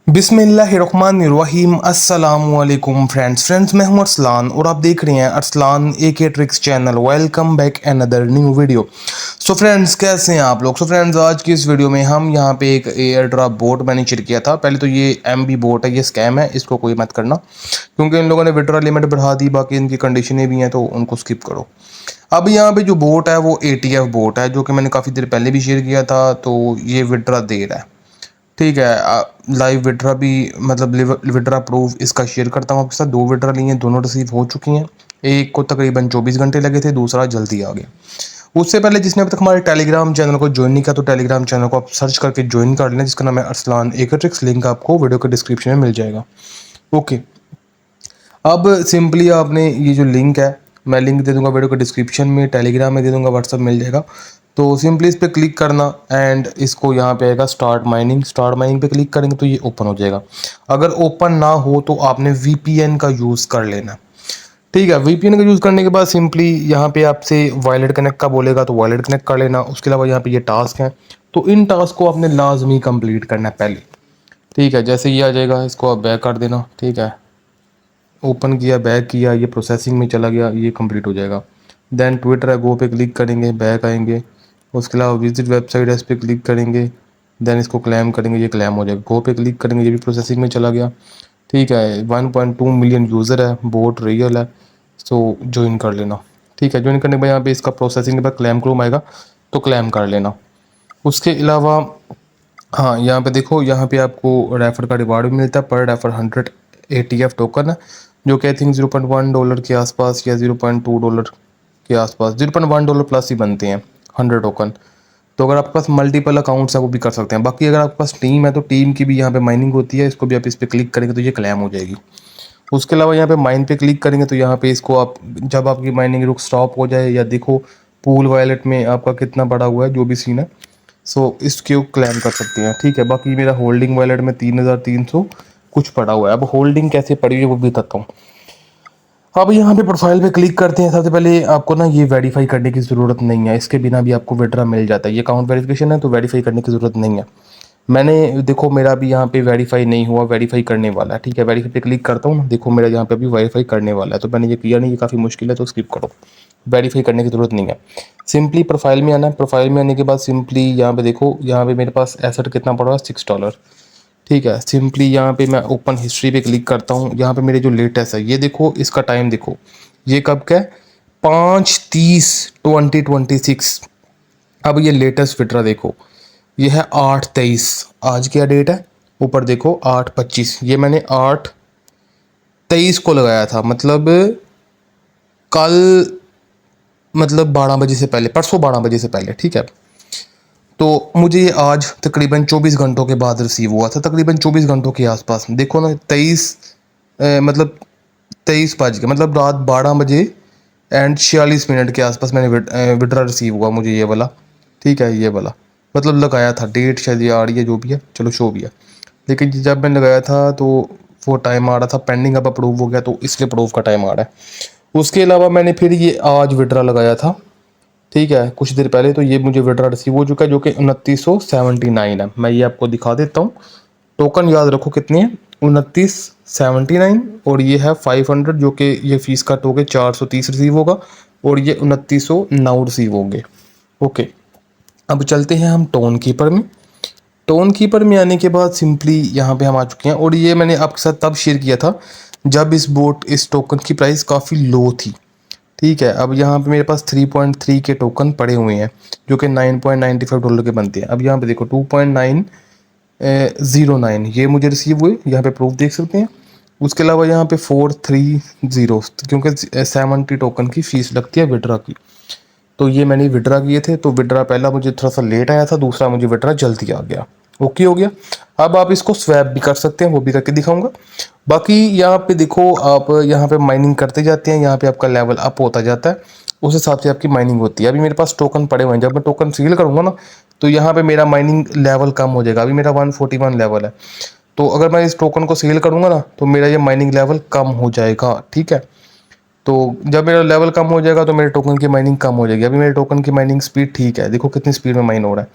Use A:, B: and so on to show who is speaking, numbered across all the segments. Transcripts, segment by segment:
A: बिस्मिल्लाहिर्रहमानिर्रहीम अस्सलामुअलैकुम फ्रेंड्स मैं हूं अरसलान और आप देख रहे हैं Arsalan AK tricks channel. Welcome back another new video. So friends कैसे हैं आप लोग। सो फ्रेंड्स आज की इस वीडियो में हम यहां पे एक एयर ड्रॉप बोट मैंने शेयर किया था। पहले तो ये MB बोट है, ये स्कैम है, इसको कोई मत करना क्योंकि इन लोगों ने विड्रॉ लिमिट बढ़ा दी, बाकी इनकी कंडीशनें भी हैं तो उनको स्किप करो। अब यहाँ पे जो बोट है वो ATF बोट है जो कि मैंने काफ़ी देर पहले भी शेयर किया था। तो ये विड्रॉ दे रहा है, ठीक है। लाइव विड्रा भी मतलब विड्रा प्रूफ इसका शेयर करता हूँ आपके साथ। 2 विड्रा लिए हैं, दोनों रिसीव हो चुकी हैं। एक को तकरीबन 24 घंटे लगे थे, दूसरा जल्दी आ गया। उससे पहले जिसने अब तक हमारे टेलीग्राम चैनल को ज्वाइन नहीं किया तो टेलीग्राम चैनल को आप सर्च करके ज्वाइन कर लें, जिसका नाम है अरसलान AK ट्रिक्स। लिंक आपको वीडियो के डिस्क्रिप्शन में मिल जाएगा। ओके, अब सिंपली आपने ये जो लिंक है, मैं लिंक दे दूंगा वीडियो के डिस्क्रिप्शन में, टेलीग्राम में दे दूंगा, व्हाट्सअप मिल जाएगा। तो सिंपली इस पर क्लिक करना एंड इसको यहाँ पे आएगा स्टार्ट माइनिंग। स्टार्ट माइनिंग पे क्लिक करेंगे तो ये ओपन हो जाएगा। अगर ओपन ना हो तो आपने VPN का यूज़ कर लेना, ठीक है। VPN का यूज़ करने के बाद सिंपली यहाँ पे आपसे वॉलेट कनेक्ट का बोलेगा तो वॉलेट कनेक्ट कर लेना। उसके अलावा यहाँ पे ये टास्क हैं, तो इन टास्क को आपने लाजमी कंप्लीट करना है पहले, ठीक है। जैसे ये आ जाएगा इसको आप बैक कर देना, ठीक है। ओपन किया, बैक किया, ये प्रोसेसिंग में चला गया, ये कंप्लीट हो जाएगा। देन ट्विटर है, गो पे क्लिक करेंगे, बैक आएंगे। उसके अलावा विजिट वेबसाइट है, इस पर क्लिक करेंगे। देन इसको क्लेम करेंगे, ये क्लेम हो जाएगा। गो पे क्लिक करेंगे, ये भी प्रोसेसिंग में चला गया, ठीक है। 1.2 मिलियन यूज़र है, बोट रियल है, सो ज्वाइन कर लेना, ठीक है। ज्वाइन करने के बाद यहाँ पे इसका प्रोसेसिंग के बाद क्लेम क्रूम आएगा तो क्लेम कर लेना। उसके अलावा हाँ, यहाँ पे देखो, यहाँ पे आपको रेफर का रिवार्ड भी मिलता है। पर रेफर 100 ATF टोकन है जो कि आई थिंक $0.1 के आसपास या $0.2 के आसपास, $0.1 प्लस ही बनते हैं 100 टोकन। तो अगर आपके पास मल्टीपल अकाउंट्स है वो भी कर सकते हैं। बाकी अगर आपके पास टीम है तो टीम की भी यहाँ पे माइनिंग होती है, इसको भी आप इस पर क्लिक करेंगे तो ये क्लेम हो जाएगी। उसके अलावा यहाँ पे माइन पे क्लिक करेंगे तो यहाँ पे इसको आप जब आपकी माइनिंग रुक स्टॉप हो जाए या देखो पूल वॉलेट में आपका कितना बड़ा हुआ है जो भी सीन है, सो इसके क्लेम कर सकते हैं, ठीक है। बाकी मेरा होल्डिंग वॉलेट में 3300 कुछ पड़ा हुआ है। अब होल्डिंग कैसे पड़ी हुई है वो भी बताता हूँ। अब यहाँ पे प्रोफाइल पे क्लिक करते हैं। सबसे पहले आपको ना ये वेरीफाई करने की ज़रूरत नहीं है, इसके बिना भी आपको विड्रा मिल जाता है। ये अकाउंट वेरिफिकेशन है तो वेरीफाई करने की ज़रूरत नहीं है। मैंने देखो मेरा भी यहाँ पे वेरीफाई नहीं हुआ, वेरीफाई करने वाला है, ठीक है। वेरीफाई पे क्लिक करता हूँ, देखो मेरा यहाँ पे अभी वेरीफाई करने वाला है तो मैंने ये किया नहीं, ये काफ़ी मुश्किल है तो स्किप करो। वेरीफाई करने की ज़रूरत नहीं है। सिंपली प्रोफाइल में आना है। प्रोफाइल में आने के बाद सिंपली यहाँ पे देखो, यहाँ पे मेरे पास एसेट कितना पड़ा हुआ है, $6, ठीक है। सिंपली यहाँ पे मैं ओपन हिस्ट्री पे क्लिक करता हूँ। यहाँ पे मेरे जो लेटेस्ट है ये देखो, इसका टाइम देखो, ये कब का है, 5/30/2026। अब ये लेटेस्ट विड्रा देखो, ये है 8/23। आज क्या डेट है, ऊपर देखो 8/25। ये मैंने 8/23 को लगाया था, मतलब कल, मतलब 12 बजे से पहले, परसों 12 बजे से पहले, ठीक है। तो मुझे ये आज तकरीबन 24 घंटों के बाद रिसीव हुआ था, तकरीबन 24 घंटों के आसपास। देखो ना 23 मतलब 23 बज के, मतलब रात 12 बजे एंड 46 मिनट के आसपास मैंने विड्रा रिसीव हुआ मुझे ये वाला, ठीक है। ये वाला मतलब लगाया था, डेट शायद ये आ रही है जो भी है, चलो शो भी है। लेकिन जब मैंने लगाया था तो वो टाइम आ रहा था पेंडिंग, अब अप्रूव हो गया तो इसलिए अप्रूव का टाइम आ रहा है। उसके अलावा मैंने फिर ये आज विड्रा लगाया था, ठीक है, कुछ देर पहले। तो ये मुझे विड्रा रिसीव हो चुका है जो कि 2979 है। मैं ये आपको दिखा देता हूँ। टोकन याद रखो कितने हैं, 2979, और ये है 500 जो कि ये फीस कट हो गए, 430 रिसीव होगा, और ये 2909 रिसीव होंगे। ओके, अब चलते हैं हम टोन कीपर में। टोन कीपर में आने के बाद सिंपली यहाँ पे हम आ चुके हैं, और ये मैंने आपके साथ तब शेयर किया था जब इस टोकन की प्राइस काफ़ी लो थी, ठीक है। अब यहाँ पे मेरे पास 3.3 के टोकन पड़े हुए हैं जो कि $9.95 के बनते हैं। अब यहाँ पे देखो 2.909 ये मुझे रिसीव हुए, यहाँ पे प्रूफ देख सकते हैं। उसके अलावा यहाँ पे 430, क्योंकि 70 टोकन की फ़ीस लगती है विड्रा की, तो ये मैंने विड्रा किए थे। तो विड्रा पहला मुझे थोड़ा सा लेट आया था, दूसरा मुझे विड्रा जल्दी आ गया। ओके हो गया। अब आप इसको स्वैप भी कर सकते हैं, वो भी करके दिखाऊंगा। बाकी यहाँ पे देखो, आप यहाँ पे माइनिंग करते जाते हैं, यहाँ पे आपका लेवल अप होता जाता है, उस हिसाब से आपकी माइनिंग होती है। अभी मेरे पास टोकन पड़े हुए हैं, जब मैं टोकन सील करूँगा ना तो यहाँ पे मेरा माइनिंग लेवल कम हो जाएगा। अभी मेरा 141 लेवल है, तो अगर मैं इस टोकन को सेल करूँगा ना तो मेरा ये माइनिंग लेवल कम हो जाएगा, ठीक है। तो जब मेरा लेवल कम हो जाएगा तो मेरे टोकन की माइनिंग कम हो जाएगी। अभी मेरे टोकन की माइनिंग स्पीड ठीक है, देखो कितनी स्पीड में माइन हो रहा है।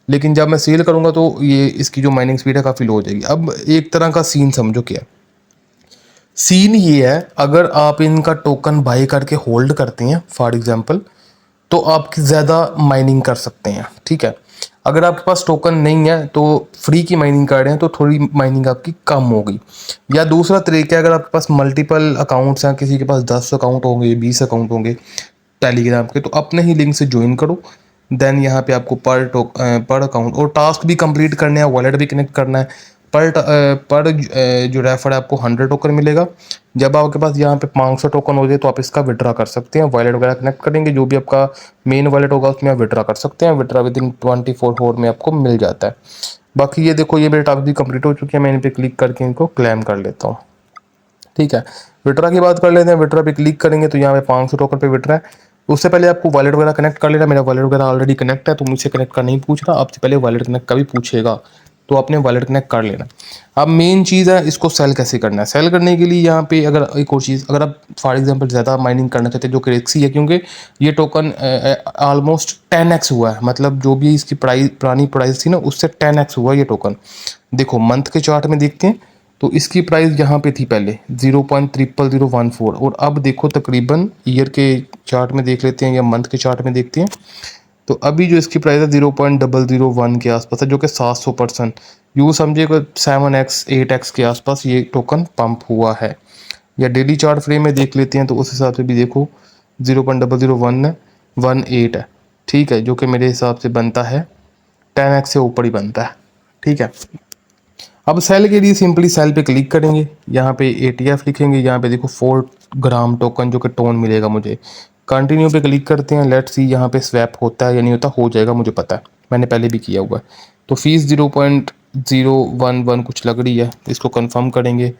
A: लेकिन जब मैं सेल करूँगा तो ये इसकी जो माइनिंग स्पीड है काफ़ी लो हो जाएगी। अब एक तरह का सीन समझो क्या है। सीन ये है, अगर आप इनका टोकन बाई करके होल्ड करते हैं फॉर एग्जांपल, तो आप ज़्यादा माइनिंग कर सकते हैं, ठीक है। अगर आपके पास टोकन नहीं है तो फ्री की माइनिंग कर रहे हैं तो थोड़ी माइनिंग आपकी कम होगी। या दूसरा तरीका है, अगर आपके पास मल्टीपल अकाउंट्स हैं, किसी के पास 10 अकाउंट होंगे, 20 अकाउंट होंगे टेलीग्राम के, तो अपने ही लिंक से ज्वाइन करो। देन यहाँ पे आपको पर अकाउंट और टास्क भी कंप्लीट करने हैं, वॉलेट भी कनेक्ट करना है। पर जो रेफर है आपको 100 टोकन मिलेगा। जब आपके पास यहाँ पे 500 टोकन हो जाए तो आप इसका विड्रा कर सकते हैं। वॉलेट वगैरह कनेक्ट करेंगे, जो भी आपका मेन वॉलेट होगा उसमें आप विड्रा कर सकते हैं। विड्रा विद इन 24 आवर में आपको मिल जाता है। बाकी ये देखो, ये मेरे टास्क भी कंप्लीट हो चुके हैं। मैं इन पर क्लिक करके इनको क्लेम कर लेता हूँ, ठीक है। विड्रा की बात कर लेते हैं। विड्रा पे क्लिक करेंगे तो यहाँ पे 500 टोकन पे विड्रा है। उससे पहले आपको वॉलेट वगैरह कनेक्ट कर लेना। मेरा वॉलेट वगैरह ऑलरेडी कनेक्ट है तो मुझसे कनेक्ट का नहीं पूछ रहा। आपसे पहले वॉलेट कनेक्ट का भी पूछेगा, तो आपने वॉलेट कनेक्ट कर लेना। अब मेन चीज़ है, इसको सेल कैसे करना है। सेल करने के लिए यहाँ पे अगर एक और चीज़, अगर आप फॉर एग्जांपल ज़्यादा माइनिंग करना चाहते हैं, जो कि रिस्की है, क्योंकि ये टोकन ऑलमोस्ट 10x हुआ है। मतलब जो भी इसकी प्राइस, पुरानी प्राइस थी ना, उससे 10x हुआ ये टोकन। देखो मंथ के चार्ट में देखते हैं तो इसकी प्राइस यहाँ पे थी पहले 0.00014, और अब देखो तकरीबन ईयर के चार्ट में देख लेते हैं या मंथ के चार्ट में देखते हैं, तो अभी जो इसकी प्राइस है 0.001 के आसपास है, जो कि 700%, यूँ समझिए कि 7x 8x के आसपास ये टोकन पंप हुआ है। या डेली चार्ट फ्रेम में देख लेते हैं तो उस हिसाब से भी देखो 0.00118 है, ठीक है, जो कि मेरे हिसाब से बनता है 10x से ऊपर ही बनता है, ठीक है। अब सेल के लिए सिंपली सेल पे क्लिक करेंगे, यहाँ पे ATF लिखेंगे, यहाँ पे देखो 4 ग्राम टोकन जो कि टोन मिलेगा मुझे। कंटिन्यू पे क्लिक करते हैं। लेट्स सी यहाँ पे स्वैप होता है या नहीं होता। हो जाएगा, मुझे पता है, मैंने पहले भी किया हुआ है। तो फीस 0.011 कुछ लग रही है, इसको कन्फर्म करेंगे।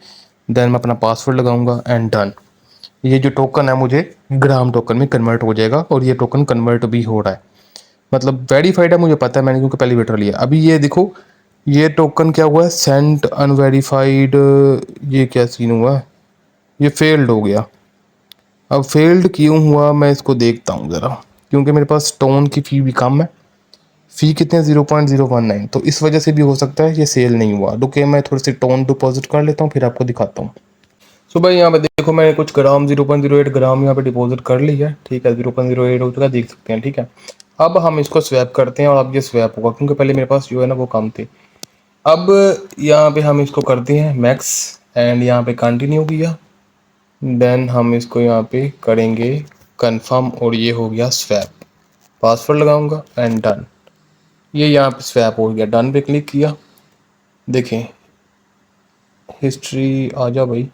A: देन मैं अपना पासवर्ड लगाऊंगा एंड डन। ये जो टोकन है मुझे ग्राम टोकन में कन्वर्ट हो जाएगा, और ये टोकन कन्वर्ट भी हो रहा है, मतलब वेरीफाइड है, मुझे पता है, मैंने क्योंकि पहले विड्रॉ लिया। अभी ये देखो, ये टोकन क्या हुआ है, सेंट अनवेरीफाइड। ये क्या सीन हुआ है, ये फेल्ड हो गया। अब फेल्ड क्यों हुआ मैं इसको देखता हूँ ज़रा, क्योंकि मेरे पास टोन की फ़ी भी कम है। फ़ी कितने, 0.019, तो इस वजह से भी हो सकता है ये सेल नहीं हुआ। रुके, मैं थोड़ी सी टोन डिपॉजिट कर लेता हूँ, फिर आपको दिखाता हूँ। सो भाई यहाँ पे देखो, मैंने कुछ ग्राम 0.08 ग्राम यहाँ पे डिपॉजिट कर लिया है, ठीक है। 0.08 हो चुका, देख सकते हैं, ठीक है। अब हम इसको स्वैप करते हैं, और अब ये स्वैप होगा, क्योंकि पहले मेरे पास जो है ना वो कम थे। अब यहाँ पे हम इसको करते हैं मैक्स, एंड यहाँ पे कंटिन्यू किया। देन हम इसको यहाँ पे करेंगे कंफर्म, और ये हो गया स्वैप। पासवर्ड लगाऊंगा एंड डन। ये यहाँ पे स्वैप हो गया। डन पे क्लिक किया, देखें हिस्ट्री आ जा भाई,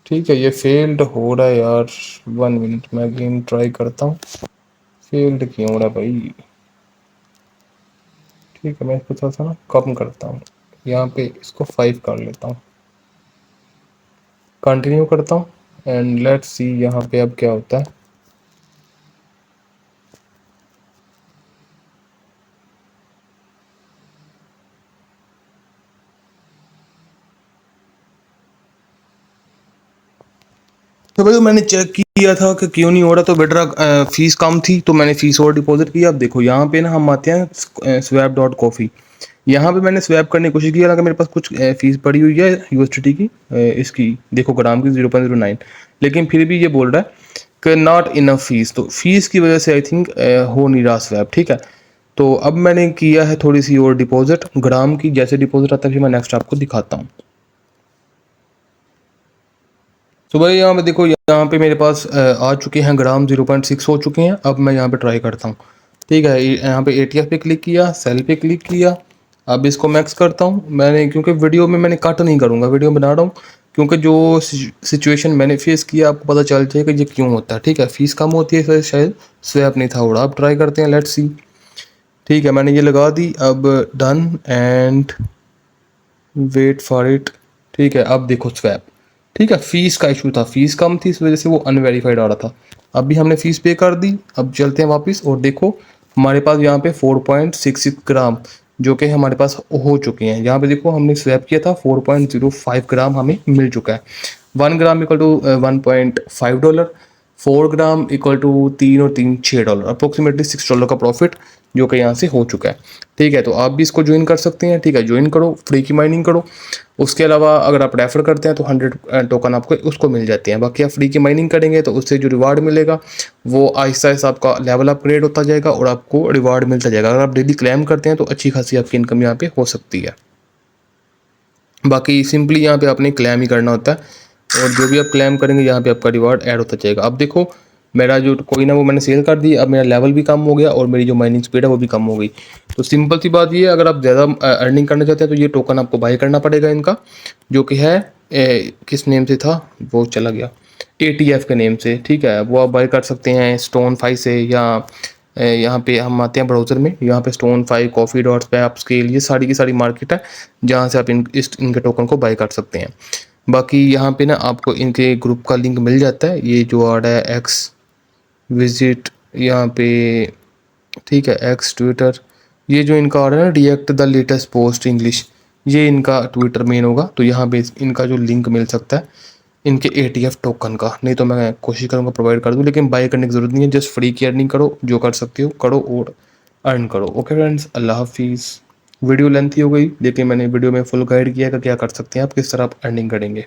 A: ठीक है। ये फेल्ड हो रहा है यार, 1 मिनट में अगेन ट्राई करता हूँ। फेल्ड क्यों हो रहा है भाई, ठीक है। मैं इसको थोड़ा सा ना कम करता हूँ, यहाँ पे इसको 5 कर लेता हूँ। कंटिन्यू करता हूँ एंड लेट्स सी यहाँ पे अब क्या होता है। तो भाई मैंने चेक किया था कि क्यों नहीं हो रहा, तो विड्रा फीस कम थी तो मैंने फीस और डिपॉजिट किया। अब देखो यहाँ पे ना हम आते हैं swap.coffee। यहाँ पे मैंने स्वैप करने की कोशिश की, हालांकि मेरे पास कुछ फीस पड़ी हुई है यूएसडीटी की, इसकी देखो ग्राम की 0.09, लेकिन फिर भी ये बोल रहा है कि नॉट इनफ फीस। तो फीस की वजह से आई थिंक हो नहीं रहा स्वैप, ठीक है। तो अब मैंने किया है थोड़ी सी और डिपॉजिट ग्राम की। जैसे डिपॉजिट आता है फिर मैं नेक्स्ट आपको दिखाता हूँ। तो भाई यहाँ पे देखो, यहाँ पे मेरे पास आ चुके हैं ग्राम, 0.6 हो चुके हैं। अब मैं यहाँ पे ट्राई करता हूँ, ठीक है। यहाँ पे ATF पे क्लिक किया, सेल पे क्लिक किया। अब इसको मैक्स करता हूँ मैंने, क्योंकि वीडियो में मैंने कट नहीं करूँगा, वीडियो बना रहा हूँ, क्योंकि जो सिचुएशन मैंने फेस किया आपको पता चल जाएगा ये क्यों होता है, ठीक है। फीस कम होती है, इसलिए शायद स्वैप नहीं था उड़ा। अब ट्राई करते हैं, लेट्स सी, ठीक है। मैंने ये लगा दी, अब done and wait for it, ठीक है। अब देखो स्वैप, ठीक है। फीस का इशू था, फीस कम थी, इस वजह से वो अनवेरीफाइड आ रहा था। अभी हमने फीस पे कर दी। अब चलते हैं वापस, और देखो हमारे पास यहाँ पे 4.66 ग्राम जो कि हमारे पास हो चुके हैं। यहाँ पे देखो हमने स्वैप किया था, 4.05 ग्राम हमें मिल चुका है। 1 gram equal to $1.5, 4 gram equal to 3 और 3 $6, अप्रोक्सीमेटली $6 का प्रॉफिट जो कि यहाँ से हो चुका है। ठीक है, तो आप भी इसको ज्वाइन कर सकते हैं। ठीक है, ज्वाइन करो, फ्री की माइनिंग करो। उसके अलावा अगर आप रेफर करते हैं तो 100 टोकन आपको उसको मिल जाते हैं। बाकी आप फ्री की माइनिंग करेंगे तो उससे जो रिवार्ड मिलेगा वो आहिस्ता आहिस्ता आपका लेवल अपग्रेड होता जाएगा और आपको रिवार्ड मिलता जाएगा। अगर आप डेली क्लेम करते हैं तो अच्छी खासी आपकी इनकम यहाँ पे हो सकती है। बाकी सिंपली यहाँ पे आपने क्लेम ही करना होता है और जो भी आप क्लेम करेंगे यहाँ पे आपका रिवार्ड ऐड होता जाएगा। अब देखो मेरा जो कोइन है वो मैंने सेल कर दी, अब मेरा लेवल भी कम हो गया और मेरी जो माइनिंग स्पीड है वो भी कम हो गई। तो सिंपल सी बात ये है, अगर आप ज़्यादा अर्निंग करना चाहते हैं तो ये टोकन आपको बाय करना पड़ेगा इनका, जो कि है किस नेम से था वो चला गया, ATF के नेम से। ठीक है, वो आप बाय कर सकते हैं स्टोन 5 से, या यहाँ पे हम आते हैं ब्राउज़र में, यहाँ पे स्टोन 5, कॉफ़ी डॉट्स, पैप स्केल, ये सारी की सारी मार्केट है जहाँ से आप इनके टोकन को बाय कर सकते हैं। बाकी यहाँ पे ना आपको इनके ग्रुप का लिंक मिल जाता है, ये जो आ रहा है एक्स विजिट यहाँ पे। ठीक है, एक्स ट्विटर, ये जो इनका आ रहा है ना react the latest post English, ये इनका ट्विटर मेन होगा। तो यहाँ पे इनका जो लिंक मिल सकता है इनके ATF टोकन का, नहीं तो मैं कोशिश करूँगा प्रोवाइड कर दूँ, लेकिन बाय करने की ज़रूरत नहीं है। जस्ट फ्री की अर्निंग करो, जो कर सकते हो करो और अर्न करो। ओके फ्रेंड्स, अल्लाह हाफिज़। वीडियो लेंथी हो गई लेकिन मैंने वीडियो में फुल गाइड किया कि क्या कर सकते हैं आप, किस तरह आप अर्निंग करेंगे।